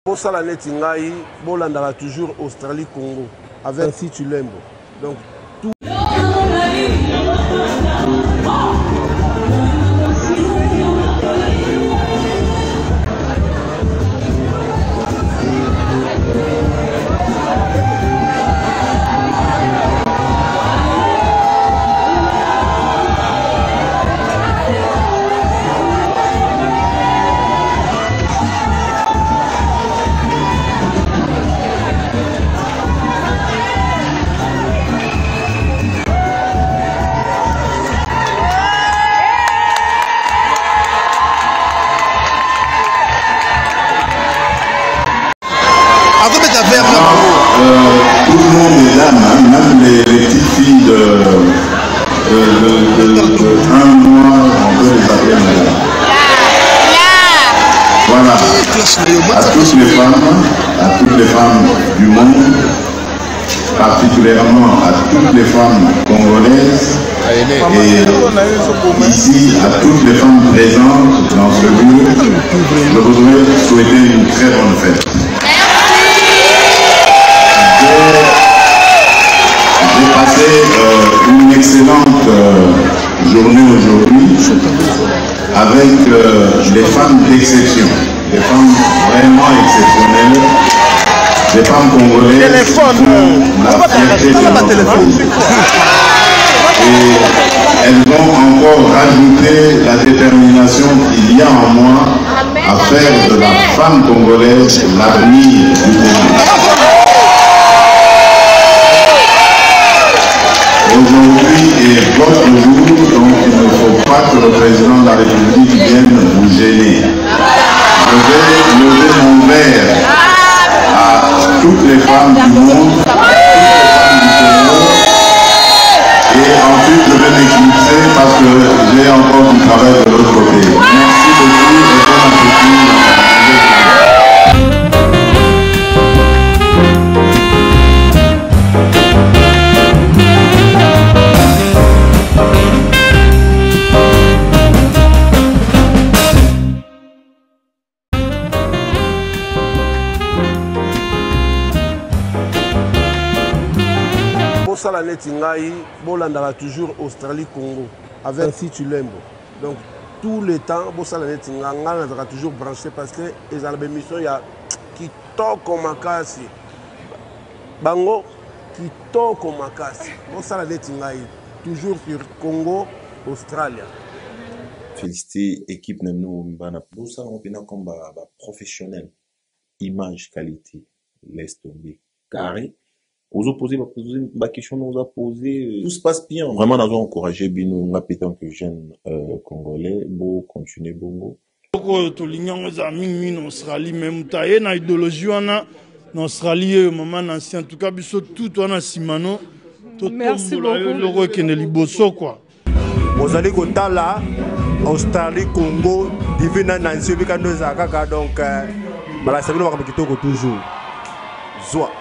Pour ça, la Netingaï, Bolandara toujours Australie-Congo, avec si tu l'aimes. Donc, tout. Tout le monde est là, même les petites filles de 1 mois, on peut les appeler madame. Voilà, à toutes les femmes du monde, particulièrement à toutes les femmes congolaises, et ici à toutes les femmes présentes dans ce lieu, je voudrais souhaiter une très bonne fête. J'ai passé une excellente journée aujourd'hui avec des femmes d'exception, des femmes vraiment exceptionnelles, des femmes congolaises qui font la fierté de notre pays. Et elles vont encore rajouter la détermination qu'il y a en moi à faire de la femme congolaise l'avenir du pays. Aujourd'hui est votre jour, donc il ne faut pas que le président de la République vienne vous gêner. Je vais lever mon verre à toutes les femmes du monde, à toutes les femmes du Congo, et ensuite je vais m'éclipser parce que j'ai encore du travail de l'autre côté. Merci beaucoup et bon appétit. Ça la Netingaï, Bolandara toujours Australie-Congo, avec si tu l'aimes. Donc, tout le temps, ça la Netingaï, on sera toujours branché parce que les albémissions, il y a qui toque Makasi. Bango, qui toque Makasi. Ça la Netingaï, toujours sur Congo, Australie. Féliciter l'équipe de nous, ça on vient comme professionnel, image, qualité, laisse tomber, carré. Aux opposés, ma question nous a posé, tout se passe bien. Vraiment, nous avons encouragé Bino, nous appétant que jeunes congolais, beau continuer bongo. To l'union aux amis, en Australie, même taille, na idéologie, en Australie, maman ancien, en tout cas, biso tout, on a Simano. Merci beaucoup. Le roi qui est liboso, quoi. Vous allez côté là, Australie, Congo, divina Nancy, Bikando Zakaka, donc, voilà, ça veut dire que toujours. Zoa.